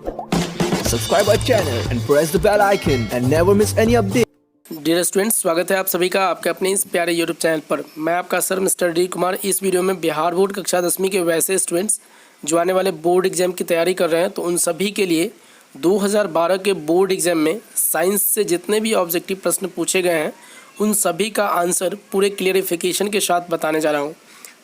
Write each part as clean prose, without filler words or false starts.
Subscribe our channel and press the bell icon and never miss any update. Dear students, स्वागत है आप सभी का आपके अपने इस प्यारे यूट्यूब चैनल पर। मैं आपका सर मिस्टर डी कुमार। इस वीडियो में बिहार बोर्ड कक्षा 10वीं के वैसे स्टूडेंट्स जो आने वाले बोर्ड एग्जाम की तैयारी कर रहे हैं, तो उन सभी के लिए 2012 के बोर्ड एग्जाम में साइंस से जितने भी ऑब्जेक्टिव प्रश्न पूछे गए हैं उन सभी का आंसर पूरे क्लियरिफिकेशन के साथ बताने जा रहा हूँ।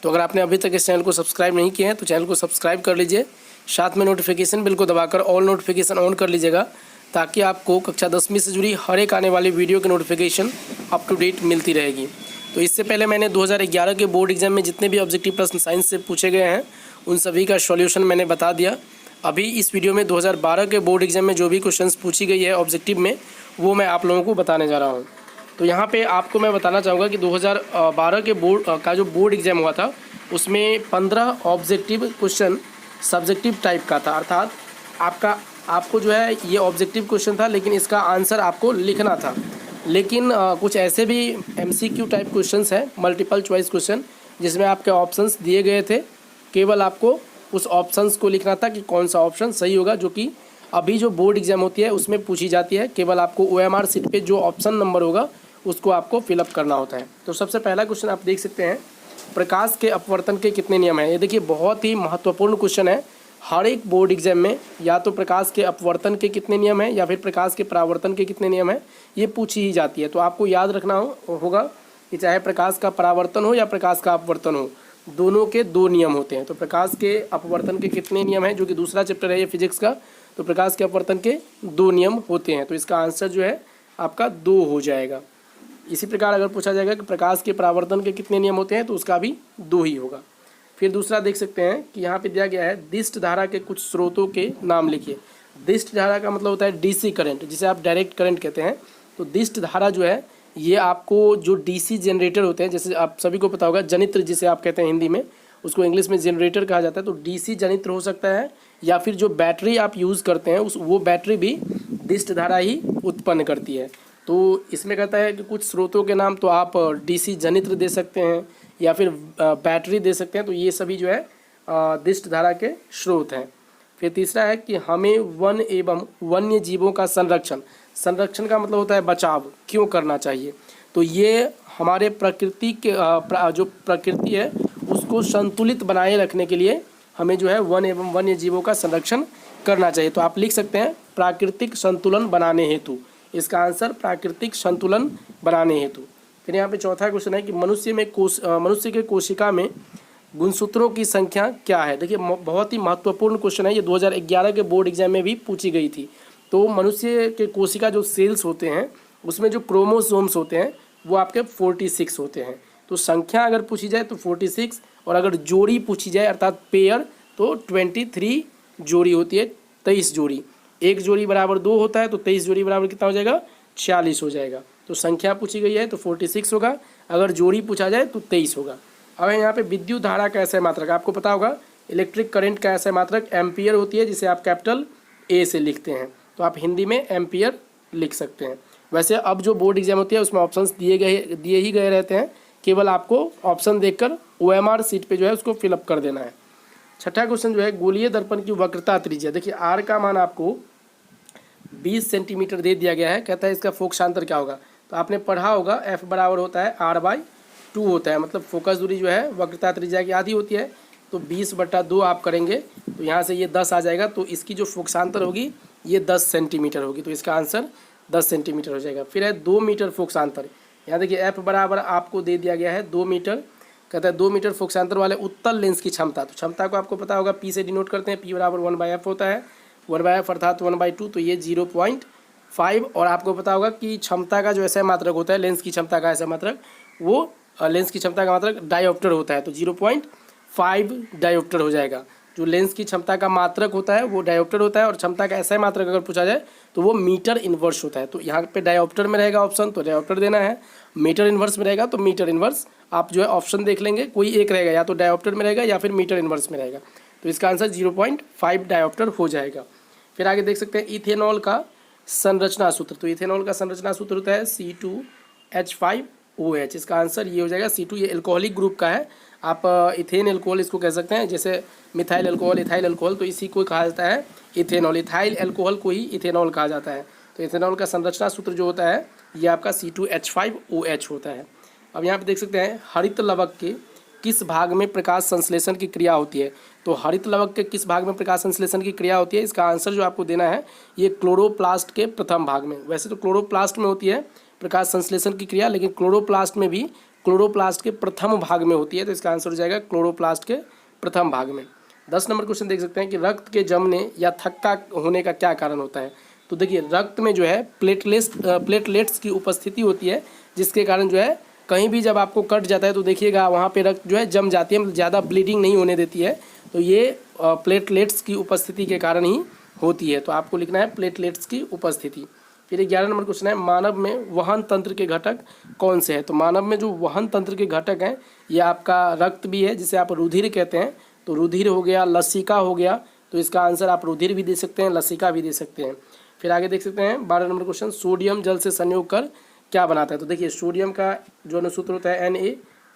तो अगर आपने अभी तक इस चैनल को सब्सक्राइब नहीं किया है तो चैनल को सब्सक्राइब कर लीजिए, साथ में नोटिफिकेशन बिल को दबाकर ऑल नोटिफिकेशन ऑन कर लीजिएगा, ताकि आपको कक्षा 10वीं से जुड़ी हर एक आने वाली वीडियो की नोटिफिकेशन अप टू डेट मिलती रहेगी। तो इससे पहले मैंने 2011 के बोर्ड एग्जाम में जितने भी ऑब्जेक्टिव प्रश्न साइंस से पूछे गए हैं उन सभी का सॉल्यूशन मैंने बता दिया। अभी इस वीडियो में 2012 के बोर्ड एग्जाम में जो भी क्वेश्चंस पूछी गई है ऑब्जेक्टिव में, वो मैं आप लोगों को बताने जा रहा हूँ। तो यहाँ पे आपको मैं बताना चाहूँगा कि 2012 के बोर्ड का जो बोर्ड एग्जाम हुआ था उसमें 15 ऑब्जेक्टिव क्वेश्चन सब्जेक्टिव टाइप का था, अर्थात आपको जो है ये ऑब्जेक्टिव क्वेश्चन था लेकिन इसका आंसर आपको लिखना था। लेकिन कुछ ऐसे भी MCQ टाइप क्वेश्चंस हैं, मल्टीपल चॉइस क्वेश्चन, जिसमें आपके ऑप्शंस दिए गए थे, केवल आपको उस ऑप्शंस को लिखना था कि कौन सा ऑप्शन सही होगा, जो कि अभी जो बोर्ड एग्जाम होती है उसमें पूछी जाती है। केवल आपको OMR सीट पे जो ऑप्शन नंबर होगा उसको आपको फिलअप करना होता है। तो सबसे पहला क्वेश्चन आप देख सकते हैं, प्रकाश के अपवर्तन के कितने नियम हैं। ये देखिए बहुत ही महत्वपूर्ण क्वेश्चन है। हर एक बोर्ड एग्जाम में या तो प्रकाश के अपवर्तन के कितने नियम हैं या फिर प्रकाश के परावर्तन के कितने नियम हैं, ये पूछी ही जाती है। तो आपको याद रखना होगा कि चाहे प्रकाश का परावर्तन हो या प्रकाश का अपवर्तन हो, दोनों के दो नियम होते हैं। तो प्रकाश के अपवर्तन के कितने नियम हैं, जो कि दूसरा चैप्टर है ये फिजिक्स का, तो प्रकाश के अपवर्तन के दो नियम होते हैं। तो इसका आंसर जो है आपका 2 हो जाएगा। इसी प्रकार अगर पूछा जाएगा कि प्रकाश के परावर्तन के कितने नियम होते हैं, तो उसका भी 2 ही होगा। फिर दूसरा देख सकते हैं कि यहाँ पे दिया गया है दिष्ट धारा के कुछ स्रोतों के नाम लिखिए। दिष्ट धारा का मतलब होता है DC करंट, जिसे आप डायरेक्ट करंट कहते हैं। तो दिष्ट धारा जो है ये आपको जो DC जनरेटर होते हैं, जैसे आप सभी को पता होगा जनित्र जिसे आप कहते हैं हिंदी में, उसको इंग्लिश में जनरेटर कहा जाता है। तो DC जनित्र हो सकता है, या फिर जो बैटरी आप यूज़ करते हैं वो बैटरी भी दिष्ट धारा ही उत्पन्न करती है। तो इसमें कहता है कि कुछ स्रोतों के नाम, तो आप DC जनित्र दे सकते हैं या फिर बैटरी दे सकते हैं। तो ये सभी जो है दिष्ट धारा के स्रोत हैं। फिर तीसरा है कि हमें वन एवं वन्य जीवों का संरक्षण का मतलब होता है बचाव, क्यों करना चाहिए। तो ये हमारे प्रकृति के जो प्रकृति है उसको संतुलित बनाए रखने के लिए हमें जो है वन एवं वन्य जीवों का संरक्षण करना चाहिए। तो आप लिख सकते हैं प्राकृतिक संतुलन बनाने हेतु। इसका आंसर प्राकृतिक संतुलन बनाने हेतु। फिर यहाँ पे चौथा क्वेश्चन है कि मनुष्य के कोशिका में गुणसूत्रों की संख्या क्या है। देखिए बहुत ही महत्वपूर्ण क्वेश्चन है, ये 2011 के बोर्ड एग्जाम में भी पूछी गई थी। तो मनुष्य के कोशिका जो सेल्स होते हैं उसमें जो क्रोमोसोम्स होते हैं वो आपके 46 होते हैं। तो संख्या अगर पूछी जाए तो 46, और अगर जोड़ी पूछी जाए अर्थात पेयर तो 23 जोड़ी होती है, 23 जोड़ी। एक जोड़ी बराबर 2 होता है, तो 23 जोड़ी बराबर कितना हो जाएगा, 46 हो जाएगा। तो संख्या पूछी गई है तो 46 होगा, अगर जोड़ी पूछा जाए तो 23 होगा। अब यहाँ पे विद्युत धारा का ऐसा मात्रक आपको पता होगा, इलेक्ट्रिक करंट का ऐसा मात्रक एम्पियर होती है, जिसे आप कैपिटल A से लिखते हैं। तो आप हिंदी में एम्पियर लिख सकते हैं। वैसे अब जो बोर्ड एग्जाम होती है उसमें ऑप्शंस दिए ही गए रहते हैं, केवल आपको ऑप्शन देखकर OMR सीट पे जो है उसको फिलअप कर देना है। छठा क्वेश्चन जो है गोलीय दर्पण की वक्रता त्रिज्या। देखिए R का मान आपको 20 सेंटीमीटर दे दिया गया है। कहता है इसका फोकसांतर क्या होगा। तो आपने पढ़ा होगा F बराबर होता है R/2 होता है, मतलब फोकस दूरी जो है वक्रता त्रिज्या की आधी होती है। तो 20/2 आप करेंगे तो यहाँ से ये 10 आ जाएगा, तो इसकी जो फोकसांतर होगी ये 10 सेंटीमीटर होगी। तो इसका आंसर 10 सेंटीमीटर हो जाएगा। फिर है 2 मीटर फोकसांतर। यहाँ देखिए F बराबर आपको दे दिया गया है 2 मीटर। कहता है 2 मीटर फोकसांतर वाले उत्तल लेंस की क्षमता। तो क्षमता को आपको पता होगा P से डिनोट करते हैं, P बराबर 1/F होता है, 1/F अर्थात 1/2, तो ये 0.5। और आपको पता होगा कि क्षमता का जो ऐसा मात्रक होता है, लेंस की क्षमता का ऐसा मात्रक, वो लेंस की क्षमता का मात्रक डायोप्टर होता है। तो 0.5 डायोप्टर हो जाएगा। जो लेंस की क्षमता का मात्रक होता है वो डायोप्टर होता है, और क्षमता का ऐसा मात्रक अगर पूछा जाए तो वो मीटर इन्वर्स होता है। तो यहाँ पे डायोप्टर में रहेगा ऑप्शन, तो डायोप्टर देना है। मीटर इन्वर्स में रहेगा तो मीटर इन्वर्स आप जो है ऑप्शन देख लेंगे, कोई एक रहेगा, या तो डायोप्टर में रहेगा या फिर मीटर इन्वर्स में रहेगा। तो इसका आंसर 0.5 डायोप्टर हो जाएगा। फिर आगे देख सकते हैं इथेनॉल का संरचना सूत्र। तो इथेनॉल का संरचना सूत्र होता है C2H5OH। इसका आंसर ये हो जाएगा C2, ये एल्कोहलिक ग्रुप का है। आप इथेन एल्कोहल इसको कह सकते हैं, जैसे मिथाइल अल्कोहल, इथाइल अल्कोहल, तो इसी को कहा जाता है इथेनॉल। इथाइल अल्कोहल को ही इथेनॉल कहा जाता है। तो इथेनॉल का संरचना सूत्र जो होता है ये आपका C2H5OH होता है। अब यहाँ पे देख सकते हैं हरित लवक के किस भाग में प्रकाश संश्लेषण की क्रिया होती है। तो हरित लवक के किस भाग में प्रकाश संश्लेषण की क्रिया होती है, इसका आंसर जो आपको देना है ये क्लोरोप्लास्ट के प्रथम भाग में। वैसे तो क्लोरोप्लास्ट में होती है प्रकाश संश्लेषण की क्रिया, लेकिन क्लोरोप्लास्ट में भी क्लोरोप्लास्ट के प्रथम भाग में होती है। तो इसका आंसर हो जाएगा क्लोरोप्लास्ट के प्रथम भाग में। 10 नंबर क्वेश्चन देख सकते हैं कि रक्त के जमने या थक्का होने का क्या कारण होता है। तो देखिए रक्त में जो है प्लेटलेट्स की उपस्थिति होती है, जिसके कारण जो है कहीं भी जब आपको कट जाता है तो देखिएगा वहाँ पे रक्त जो है जम जाती है, मतलब ज़्यादा ब्लीडिंग नहीं होने देती है। तो ये प्लेटलेट्स की उपस्थिति के कारण ही होती है। तो आपको लिखना है प्लेटलेट्स की उपस्थिति। फिर 11 नंबर क्वेश्चन है मानव में वहन तंत्र के घटक कौन से हैं। तो मानव में जो वहन तंत्र के घटक हैं ये आपका रक्त भी है, जिसे आप रुधिर कहते हैं। तो रुधिर हो गया, लसिका हो गया, तो इसका आंसर आप रुधिर भी दे सकते हैं, लसिका भी दे सकते हैं। फिर आगे देख सकते हैं 12 नंबर क्वेश्चन, सोडियम जल से संयोग कर क्या बनाता है। तो देखिए सोडियम का जो अनुसूत्र होता है Na,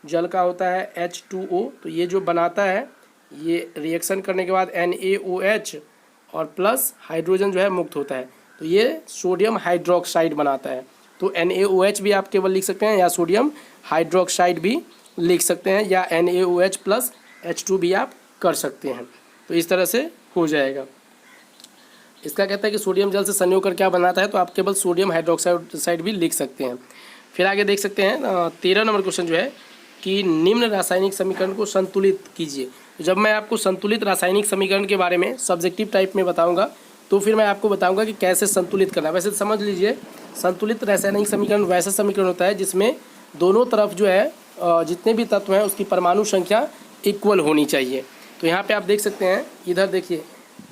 जल का होता है H2O। तो ये जो बनाता है ये रिएक्शन करने के बाद NaOH और प्लस हाइड्रोजन जो है मुक्त होता है, तो ये सोडियम हाइड्रोक्साइड बनाता है। तो NaOH भी आप केवल लिख सकते हैं या सोडियम हाइड्रोक्साइड भी लिख सकते हैं, या NaOH प्लस H2 भी आप कर सकते हैं। तो इस तरह से हो जाएगा। इसका कहता है कि सोडियम जल से संयोग कर क्या बनाता है, तो आप केवल सोडियम हाइड्रोक्साइड भी लिख सकते हैं। फिर आगे देख सकते हैं 13 नंबर क्वेश्चन जो है कि निम्न रासायनिक समीकरण को संतुलित कीजिए। जब मैं आपको संतुलित रासायनिक समीकरण के बारे में सब्जेक्टिव टाइप में बताऊंगा तो फिर मैं आपको बताऊंगा कि कैसे संतुलित करना है। वैसे समझ लीजिए संतुलित रासायनिक समीकरण वैसा समीकरण होता है जिसमें दोनों तरफ जो है जितने भी तत्व हैं उसकी परमाणु संख्या इक्वल होनी चाहिए। तो यहाँ पे आप देख सकते हैं, इधर देखिए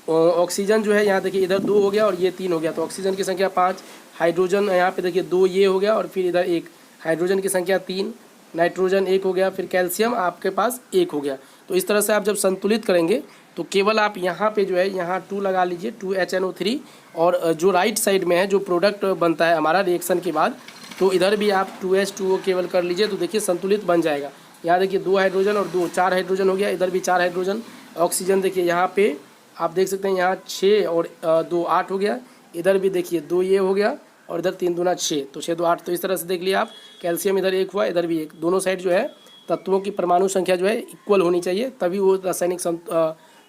ऑक्सीजन जो है यहाँ देखिए इधर 2 हो गया और ये 3 हो गया, तो ऑक्सीजन की संख्या 5, हाइड्रोजन यहाँ पे देखिए 2 ये हो गया और फिर इधर 1, हाइड्रोजन की संख्या 3, नाइट्रोजन 1 हो गया, फिर कैल्शियम आपके पास 1 हो गया। तो इस तरह से आप जब संतुलित करेंगे तो केवल आप यहाँ पे जो है यहाँ 2 लगा लीजिए, 2HNO3, और जो राइट साइड में है जो प्रोडक्ट बनता है हमारा रिएक्शन के बाद, तो इधर भी आप 2H2O केवल कर लीजिए, तो देखिए संतुलित बन जाएगा। यहाँ देखिए 2 हाइड्रोजन और 2 4 हाइड्रोजन हो गया, इधर भी 4 हाइड्रोजन। ऑक्सीजन देखिए यहाँ पे आप देख सकते हैं यहाँ 6 और 2 8 हो गया, इधर भी देखिए 2 ये हो गया और इधर 3 दूना 6, तो 6 2 8। तो इस तरह से देख लिया आप, कैल्शियम इधर 1 हुआ, इधर भी 1। दोनों साइड जो है तत्वों की परमाणु संख्या जो है इक्वल होनी चाहिए, तभी वो रासायनिक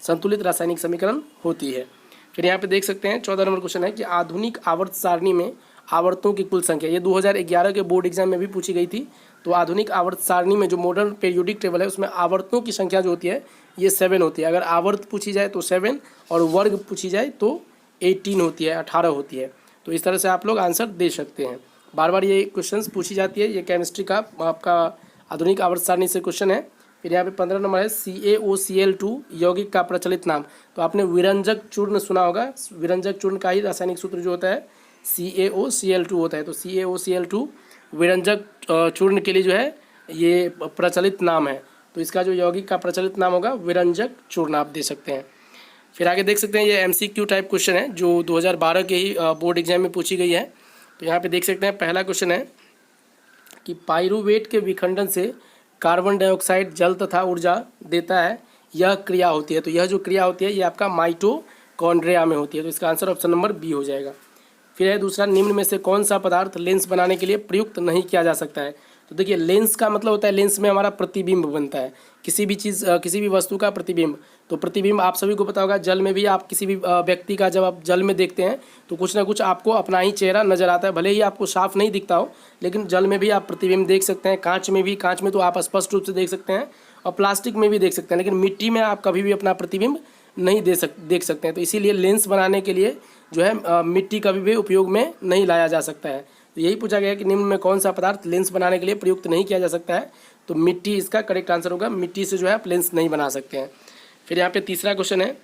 संतुलित रासायनिक समीकरण होती है। फिर यहाँ पे देख सकते हैं 14 नंबर क्वेश्चन है कि आधुनिक आवर्त सारणी में आवर्तों की कुल संख्या, ये 2011 के बोर्ड एग्जाम में भी पूछी गई थी। तो आधुनिक आवर्त सारणी में जो मॉडर्न पीरियोडिक टेबल है उसमें आवर्तों की संख्या जो होती है ये 7 होती है। अगर आवर्त पूछी जाए तो 7 और वर्ग पूछी जाए तो 18 होती है, 18 होती है। तो इस तरह से आप लोग आंसर दे सकते हैं। बार बार ये क्वेश्चंस पूछी जाती है, ये केमिस्ट्री का आपका आधुनिक आवर्त सारणी से क्वेश्चन है। फिर यहाँ पे 15 नंबर है CaOCl2 यौगिक का प्रचलित नाम। तो आपने विरंजक चूर्ण सुना होगा, विरंजक चूर्ण का ही रासायनिक सूत्र जो होता है CaOCl2 होता है। तो CaOCl2 विरंजक चूर्ण के लिए जो है ये प्रचलित नाम है, तो इसका जो यौगिक का प्रचलित नाम होगा विरंजक चूर्ण आप दे सकते हैं। फिर आगे देख सकते हैं ये MCQ टाइप क्वेश्चन है जो 2012 के ही बोर्ड एग्जाम में पूछी गई है। तो यहाँ पे देख सकते हैं पहला क्वेश्चन है कि पाइरूवेट के विखंडन से कार्बन डाइऑक्साइड जल तथा ऊर्जा देता है, यह क्रिया होती है। तो यह जो क्रिया होती है ये आपका माइटोकॉन्ड्रिया में होती है। तो इसका आंसर ऑप्शन नंबर बी हो जाएगा। फिर है दूसरा, निम्न में से कौन सा पदार्थ लेंस बनाने के लिए प्रयुक्त नहीं किया जा सकता है। तो देखिए लेंस का मतलब होता है लेंस में हमारा प्रतिबिंब बनता है, किसी भी चीज़ किसी भी वस्तु का प्रतिबिंब। तो प्रतिबिंब आप सभी को पता होगा, जल में भी आप किसी भी व्यक्ति का जब आप जल में देखते हैं तो कुछ ना कुछ आपको अपना ही चेहरा नज़र आता है, भले ही आपको साफ नहीं दिखता हो, लेकिन जल में भी आप प्रतिबिंब देख सकते हैं। कांच में भी, कांच में तो आप स्पष्ट रूप से देख सकते हैं और प्लास्टिक में भी देख सकते हैं, लेकिन मिट्टी में आप कभी भी अपना प्रतिबिंब नहीं देख सकते हैं। तो इसीलिए लेंस बनाने के लिए जो है मिट्टी कभी भी उपयोग में नहीं लाया जा सकता है। तो यही पूछा गया है कि निम्न में कौन सा पदार्थ लेंस बनाने के लिए प्रयुक्त नहीं किया जा सकता है। तो मिट्टी इसका करेक्ट आंसर होगा, मिट्टी से जो है आप लेंस नहीं बना सकते हैं। फिर यहाँ पे तीसरा क्वेश्चन है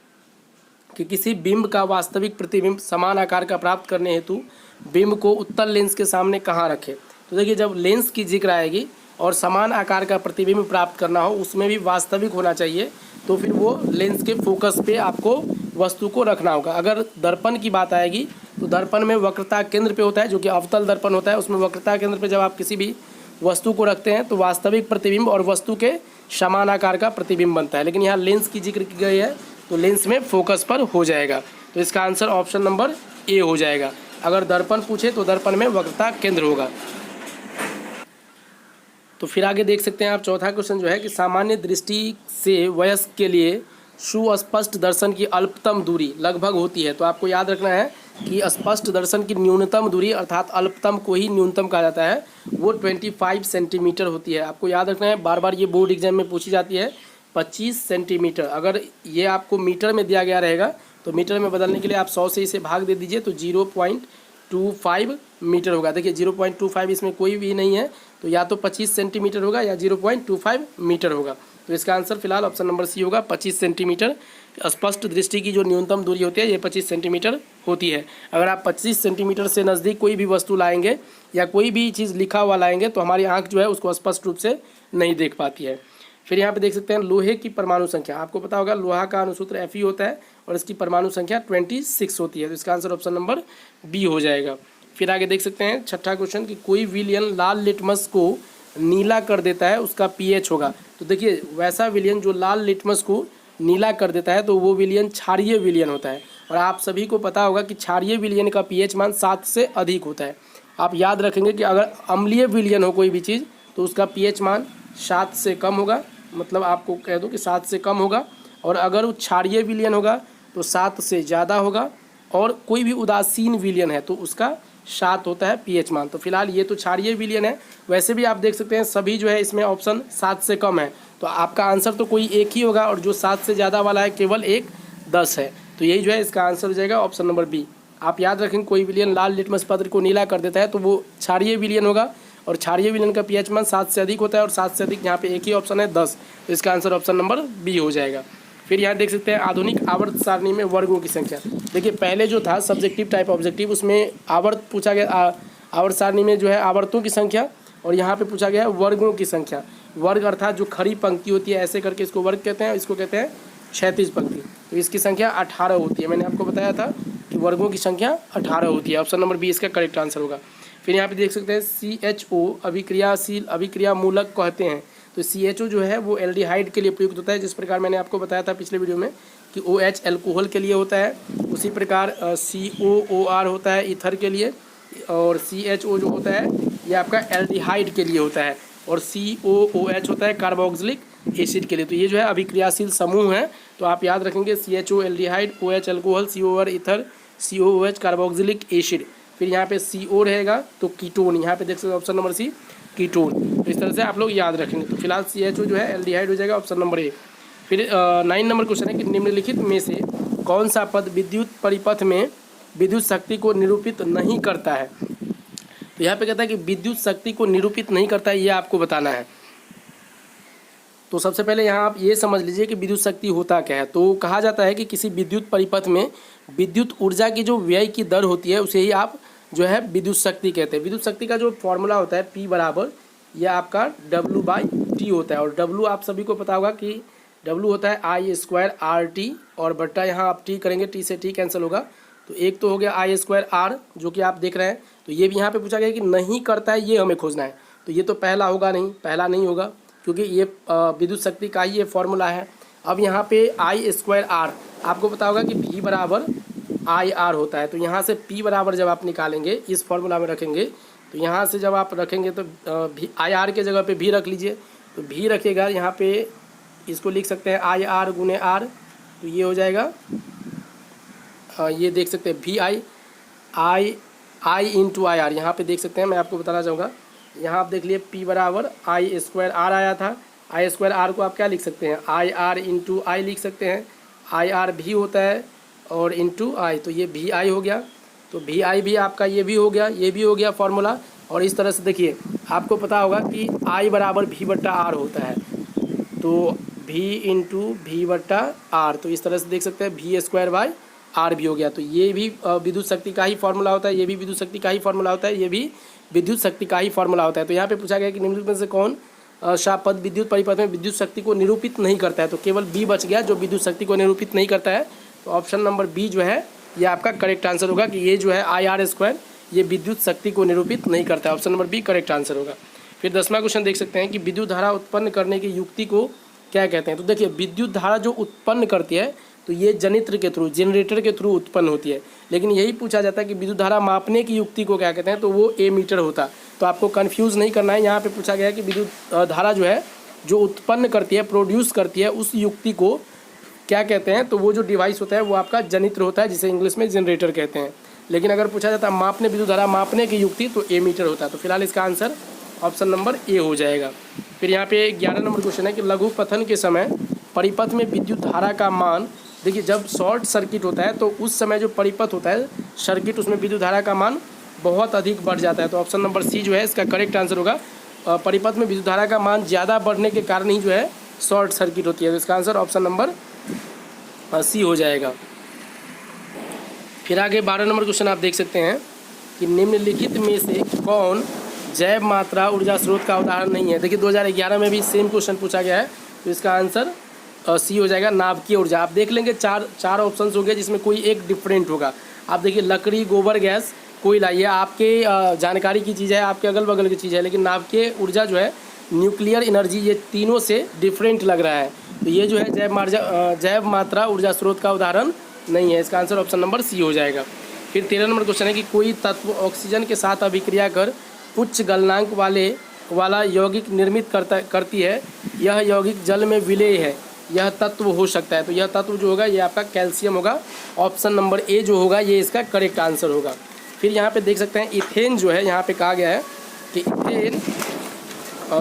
कि किसी बिंब का वास्तविक प्रतिबिंब समान आकार का प्राप्त करने हेतु बिंब को उत्तल लेंस के सामने कहाँ रखें। तो देखिए जब लेंस की जिक्र आएगी और समान आकार का प्रतिबिंब प्राप्त करना हो, उसमें भी वास्तविक होना चाहिए, तो फिर वो लेंस के फोकस पे आपको वस्तु को रखना होगा। अगर दर्पण की बात आएगी तो दर्पण में वक्रता केंद्र पे होता है, जो कि अवतल दर्पण होता है, उसमें वक्रता केंद्र पे जब आप किसी भी वस्तु को रखते हैं तो वास्तविक प्रतिबिंब और वस्तु के समान आकार का प्रतिबिंब बनता है, लेकिन यहाँ लेंस की जिक्र की गई है तो लेंस में फोकस पर हो जाएगा। तो इसका आंसर ऑप्शन नंबर ए हो जाएगा। अगर दर्पण पूछे तो दर्पण में वक्रता केंद्र होगा। तो फिर आगे देख सकते हैं आप चौथा क्वेश्चन जो है कि सामान्य दृष्टि से वयस्क के लिए सुस्पष्ट दर्शन की अल्पतम दूरी लगभग होती है। तो आपको याद रखना है कि स्पष्ट दर्शन की न्यूनतम दूरी अर्थात अल्पतम को ही न्यूनतम कहा जाता है, वो 25 सेंटीमीटर होती है। आपको याद रखना है, बार बार ये बोर्ड एग्जाम में पूछी जाती है 25 सेंटीमीटर। अगर ये आपको मीटर में दिया गया रहेगा तो मीटर में बदलने के लिए आप 100 से इसे भाग दे दीजिए तो 0.25 मीटर होगा। देखिए 0.25 इसमें कोई भी नहीं है, तो या तो 25 सेंटीमीटर होगा या 0.25 मीटर होगा। तो इसका आंसर फिलहाल ऑप्शन नंबर सी होगा, 25 सेंटीमीटर। स्पष्ट दृष्टि की जो न्यूनतम दूरी होती है ये 25 सेंटीमीटर होती है। अगर आप 25 सेंटीमीटर से नज़दीक कोई भी वस्तु लाएंगे या कोई भी चीज़ लिखा हुआ लाएंगे तो हमारी आँख जो है उसको स्पष्ट रूप से नहीं देख पाती है। फिर यहाँ पे देख सकते हैं लोहे की परमाणु संख्या। आपको पता होगा लोहा का अनुसूत्र Fe होता है और इसकी परमाणु संख्या 26 होती है। तो इसका आंसर ऑप्शन नंबर बी हो जाएगा। फिर आगे देख सकते हैं छठा क्वेश्चन कि कोई विलयन लाल लिटमस को नीला कर देता है, उसका pH होगा। तो देखिए वैसा विलयन जो लाल लिटमस को नीला कर देता है तो वो विलयन क्षारीय विलयन होता है। और आप सभी को पता होगा कि क्षारीय विलयन का pH मान 7 से अधिक होता है। आप याद रखेंगे कि अगर अम्लीय विलयन हो कोई भी चीज़ तो उसका pH मान 7 से कम होगा, मतलब आपको कह दूं कि 7 से कम होगा। और अगर वो क्षारीय विलयन होगा तो 7 से ज़्यादा होगा। और कोई भी उदासीन विलयन है तो उसका 7 होता है pH मान। तो फिलहाल ये तो क्षारीय विलयन है। वैसे भी आप देख सकते हैं सभी जो है इसमें ऑप्शन 7 से कम है, तो आपका आंसर तो कोई एक ही होगा और जो 7 से ज़्यादा वाला है केवल एक 10 है। तो यही जो है इसका आंसर हो जाएगा ऑप्शन नंबर बी। आप याद रखें कोई विलयन लाल लिटमस पत्र को नीला कर देता है तो वो क्षारीय विलयन होगा और क्षारीय विलयन का pH मान 7 से अधिक होता है और 7 से अधिक यहाँ पे एक ही ऑप्शन है 10। तो इसका आंसर ऑप्शन नंबर बी हो जाएगा। फिर यहाँ देख सकते हैं आधुनिक आवर्त सारणी में वर्गों की संख्या। देखिए पहले जो था सब्जेक्टिव टाइप ऑब्जेक्टिव उसमें आवर्त पूछा गया, आवर्त सारणी में जो है आवर्तों की संख्या, और यहाँ पे पूछा गया है वर्गों की संख्या। वर्ग अर्थात जो खड़ी पंक्ति होती है ऐसे करके इसको वर्ग कहते हैं, इसको कहते हैं क्षैतिज पंक्ति। तो इसकी संख्या 18 होती है। मैंने आपको बताया था कि वर्गों की संख्या 18 होती है। ऑप्शन नंबर बी इसका करेक्ट आंसर होगा। फिर यहाँ पे देख सकते हैं CHO अभिक्रियाशील अभिक्रिया मूलक कहते हैं। तो CHO जो है वो एल्डिहाइड के लिए प्रयुक्त होता है, जिस प्रकार मैंने आपको बताया था पिछले वीडियो में कि OH अल्कोहल के लिए होता है, उसी प्रकार COOR होता है ईथर के लिए, और CHO जो होता है ये आपका एल्डिहाइड के लिए होता है, और COOH होता है कार्बोक्सिलिक एसिड के लिए। तो ये जो है अभिक्रियाशील समूह है। तो आप याद रखेंगे CHO aldehyde, OH alcohol, COR ether, COOH carboxylic acid. फिर यहाँ पे CO रहेगा तो कीटोन, यहाँ पे देख सकते हैं ऑप्शन नंबर सी कीटोन। तो इस तरह से आप लोग याद रखेंगे। तो फिलहाल CHO जो है एल्डिहाइड हो जाएगा, ऑप्शन नंबर ए। फिर 9 नंबर क्वेश्चन है कि निम्नलिखित में से कौन सा पद विद्युत परिपथ में विद्युत शक्ति को निरूपित नहीं करता है। तो यहाँ पे कहता है कि विद्युत शक्ति को निरूपित नहीं करता है, ये आपको बताना है। तो सबसे पहले यहाँ आप ये समझ लीजिए कि विद्युत शक्ति होता क्या है। तो कहा जाता है कि किसी विद्युत परिपथ में विद्युत ऊर्जा की जो व्यय की दर होती है उसे ही आप जो है विद्युत शक्ति कहते हैं। विद्युत शक्ति का जो फॉर्मूला होता है P बराबर यह आपका W/T होता है। और W आप सभी को पता होगा कि W होता है I² RT, और बट्टा यहाँ आप T करेंगे, T से T कैंसिल होगा, तो एक तो हो गया I² R जो कि आप देख रहे हैं। तो ये भी यहाँ पे पूछा गया कि नहीं करता है, ये हमें खोजना है। तो ये तो पहला होगा नहीं, पहला नहीं होगा क्योंकि ये विद्युत शक्ति का ही ये फॉर्मूला है। अब यहाँ पे I² R आपको पता होगा कि V बराबर IR होता है। तो यहाँ से P बराबर जब आप निकालेंगे इस फॉर्मूला में रखेंगे, तो यहाँ से जब आप रखेंगे तो IR के जगह पे V रख लीजिए। तो V रखेगा यहाँ पे, इसको लिख सकते हैं IR गुने R, तो ये हो जाएगा ये देख सकते हैं I इंटू IR। यहाँ पे देख सकते हैं, मैं आपको बताना चाहूँगा, यहाँ आप देख लिए P बराबर I² R आया था। I² R को आप क्या लिख सकते हैं, IR इंटू I लिख सकते हैं। IR भी होता है और इंटू I, तो ये VI हो गया। तो VI भी आपका ये भी हो गया, ये भी हो गया फॉर्मूला। और इस तरह से देखिए आपको पता होगा कि I बराबर V/R होता है, तो V इंटू V/R। तो इस तरह से देख सकते हैं V²/R भी हो गया। तो ये भी विद्युत शक्ति का ही फॉर्मूला होता है, ये भी विद्युत शक्ति का ही फॉर्मूला होता है, ये भी विद्युत शक्ति का ही फॉर्मूला होता है। तो यहाँ पे पूछा गया कि निम्नलिखित में से कौन सा पद विद्युत परिपथ में विद्युत शक्ति को निरूपित नहीं करता है। तो केवल बी बच गया जो विद्युत शक्ति को निरूपित नहीं करता है। तो ऑप्शन नंबर बी जो है ये आपका करेक्ट आंसर होगा कि ये जो है IR² ये विद्युत शक्ति को निरूपित नहीं करता है। Option number B correct answer होगा। फिर 10वां क्वेश्चन देख सकते हैं कि विद्युत धारा उत्पन्न करने की युक्ति को क्या कहते हैं? तो देखिए विद्युत धारा जो उत्पन्न करती है तो ये जनित्र के थ्रू, जनरेटर के थ्रू उत्पन्न होती है। लेकिन यही पूछा जाता है कि विद्युत धारा मापने की युक्ति को क्या कहते हैं, तो वो एमीटर होता। तो आपको कंफ्यूज नहीं करना है, यहाँ पे पूछा गया है कि विद्युत धारा जो है जो उत्पन्न करती है, प्रोड्यूस करती है, उस युक्ति को क्या कहते हैं? तो वो जो डिवाइस होता है वो आपका जनित्र होता है, जिसे इंग्लिश में जनरेटर कहते हैं। लेकिन अगर पूछा जाता है मापने विद्युत धारा मापने की युक्ति, तो एमीटर होता है। तो फिलहाल इसका आंसर ऑप्शन नंबर ए हो जाएगा। फिर यहाँ पे 11 नंबर क्वेश्चन है कि लघु पथन के समय परिपथ में विद्युत धारा का मान, देखिए जब शॉर्ट सर्किट होता है तो उस समय जो परिपथ होता है सर्किट, उसमें विद्युत धारा का मान बहुत अधिक बढ़ जाता है। तो ऑप्शन नंबर सी जो है इसका करेक्ट आंसर होगा। परिपथ में विद्युत धारा का मान ज़्यादा बढ़ने के कारण ही जो है शॉर्ट सर्किट होती है। तो इसका आंसर ऑप्शन नंबर सी हो जाएगा। फिर आगे 12 नंबर क्वेश्चन आप देख सकते हैं कि निम्नलिखित में से कौन जैव मात्रा ऊर्जा स्रोत का उदाहरण नहीं है। देखिए 2011 में भी सेम क्वेश्चन पूछा गया है, तो इसका आंसर सी हो जाएगा, नाभिकीय ऊर्जा। आप देख लेंगे चार ऑप्शंस होंगे जिसमें कोई एक डिफरेंट होगा। आप देखिए लकड़ी, गोबर गैस, कोयला, ये आपके जानकारी की चीज़ है, आपके अगल बगल की चीज़ है। लेकिन नाभिकीय ऊर्जा जो है, न्यूक्लियर एनर्जी, ये तीनों से डिफरेंट लग रहा है। तो ये जो है जैव मात्रा ऊर्जा स्रोत का उदाहरण नहीं है। इसका आंसर ऑप्शन नंबर सी हो जाएगा। फिर 13 नंबर क्वेश्चन है कि कोई तत्व ऑक्सीजन के साथ अभिक्रिया कर उच्च गलनांक वाला यौगिक निर्मित करती है, यह यौगिक जल में विलेय है, यह तत्व हो सकता है। तो यह तत्व जो होगा ये आपका कैल्शियम होगा। ऑप्शन नंबर ए जो होगा ये इसका करेक्ट आंसर होगा। फिर यहाँ पे देख सकते हैं इथेन जो है, यहाँ पे कहा गया है कि इथेन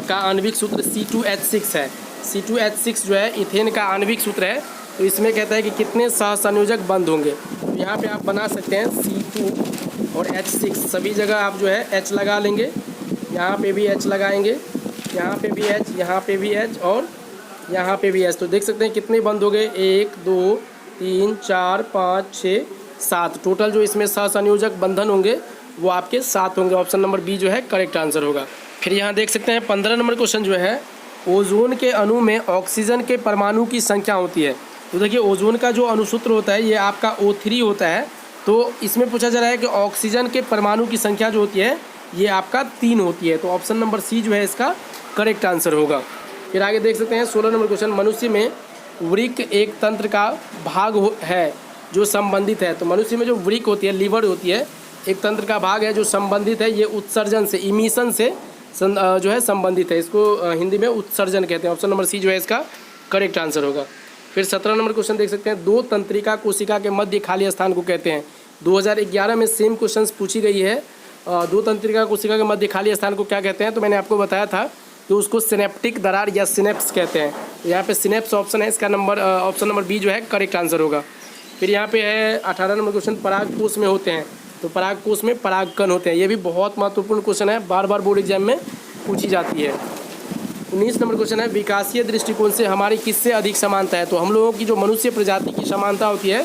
का आणविक सूत्र C2H6 है। C2H6 जो है इथेन का आणविक सूत्र है। तो इसमें कहता है कि कितने सहसंयोजक बंद होंगे। तो यहाँ पे आप बना सकते हैं C2 और H6, सभी जगह आप जो है H लगा लेंगे। यहाँ पे भी H लगाएंगे, यहाँ पे भी H, यहाँ पे भी H और यहाँ पे भी H। तो देख सकते हैं कितने बंद हो गए, 1 2 3 4 5 6 7। टोटल जो इसमें सहसंयोजक बंधन होंगे वो आपके 7 होंगे। ऑप्शन नंबर बी जो है करेक्ट आंसर होगा। फिर यहाँ देख सकते हैं 15 नंबर क्वेश्चन जो है, ओजोन के अणु में ऑक्सीजन के परमाणु की संख्या होती है। तो देखिए ओजोन का जो अणुसूत्र होता है ये आपका O3 होता है। तो इसमें पूछा जा रहा है कि ऑक्सीजन के परमाणु की संख्या जो होती है ये आपका 3 होती है। तो ऑप्शन नंबर सी जो है इसका करेक्ट आंसर होगा। फिर आगे देख सकते हैं 16 नंबर क्वेश्चन, मनुष्य में वृक्क एक तंत्र का भाग है जो संबंधित है। तो मनुष्य में जो वृक्क होती है, लीवर होती है, एक तंत्र का भाग है जो संबंधित है, ये उत्सर्जन से, इमिशन से जो है संबंधित है। इसको हिंदी में उत्सर्जन कहते हैं। ऑप्शन नंबर सी जो है इसका करेक्ट आंसर होगा। फिर 17 नंबर क्वेश्चन देख सकते हैं, दो तंत्रिका कोशिका के मध्य खाली स्थान को कहते हैं। 2011 में सेम क्वेश्चन पूछी गई है, दो तंत्रिका कोशिका के मध्य खाली स्थान को क्या कहते हैं? तो मैंने आपको बताया था कि उसको सिनेप्टिक दरार या सिनेप्स कहते हैं। तो यहाँ पे सिनेप्स ऑप्शन है, इसका ऑप्शन नंबर बी जो है करेक्ट आंसर होगा। फिर यहाँ पे है 18 नंबर क्वेश्चन, परागकोश में होते हैं। तो परागकोश में परागकण होते हैं। ये भी बहुत महत्वपूर्ण क्वेश्चन है, बार बार बोर्ड एग्जाम में पूछी जाती है। 19 नंबर क्वेश्चन है, विकासीय दृष्टिकोण से हमारी किससे अधिक समानता है? तो हम लोगों की जो मनुष्य प्रजाति की समानता होती है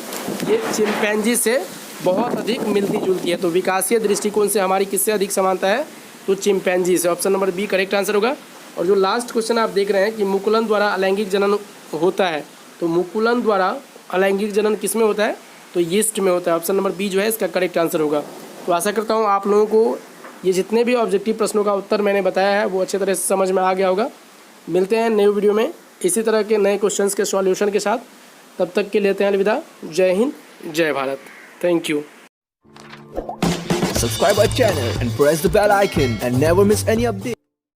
ये चिंपैंजी से बहुत अधिक मिलती जुलती है। तो विकासीय दृष्टिकोण से हमारी किससे अधिक समानता है? तो चिंपैंजी से। Option number B correct answer होगा। और जो लास्ट क्वेश्चन आप देख रहे हैं कि मुकुलन द्वारा अलैंगिक जनन होता है। तो मुकुलन द्वारा अलैंगिक जनन किस में होता है? तो यीस्ट में होता है। ऑप्शन नंबर बी जो है इसका करेक्ट आंसर होगा। तो आशा करता हूँ आप लोगों को ये जितने भी ऑब्जेक्टिव प्रश्नों का उत्तर मैंने बताया है वो अच्छे तरह से समझ में आ गया होगा। मिलते हैं नए वीडियो में इसी तरह के नए क्वेश्चंस के सॉल्यूशन के साथ। तब तक के लेते हैं अलविदा। जय हिंद, जय Bharat. Thank you. Subscribe our channel and press the bell icon and never miss any update.